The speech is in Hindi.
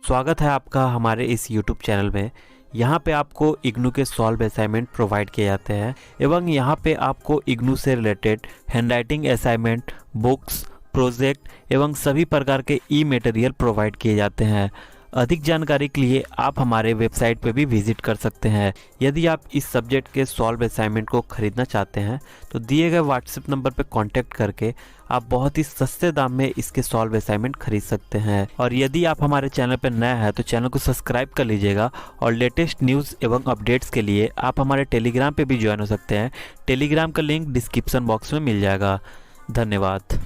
स्वागत है आपका हमारे इस YouTube चैनल में। यहाँ पे आपको इग्नू के सॉल्व असाइनमेंट प्रोवाइड किए जाते हैं एवं यहाँ पे आपको इग्नू से related handwriting assignment, books, project एवं सभी प्रकार के ई मटेरियल प्रोवाइड किए जाते हैं। अधिक जानकारी के लिए आप हमारे वेबसाइट पे भी विजिट कर सकते हैं। यदि आप इस सब्जेक्ट के सॉल्व असाइनमेंट को खरीदना चाहते हैं तो दिए गए व्हाट्सएप नंबर पर कांटेक्ट करके आप बहुत ही सस्ते दाम में इसके सॉल्व असाइनमेंट खरीद सकते हैं। और यदि आप हमारे चैनल पर नया है तो चैनल को सब्सक्राइब कर लीजिएगा और लेटेस्ट न्यूज़ एवं अपडेट्स के लिए आप हमारे टेलीग्राम पे भी ज्वाइन हो सकते हैं। टेलीग्राम का लिंक डिस्क्रिप्शन बॉक्स में मिल जाएगा। धन्यवाद।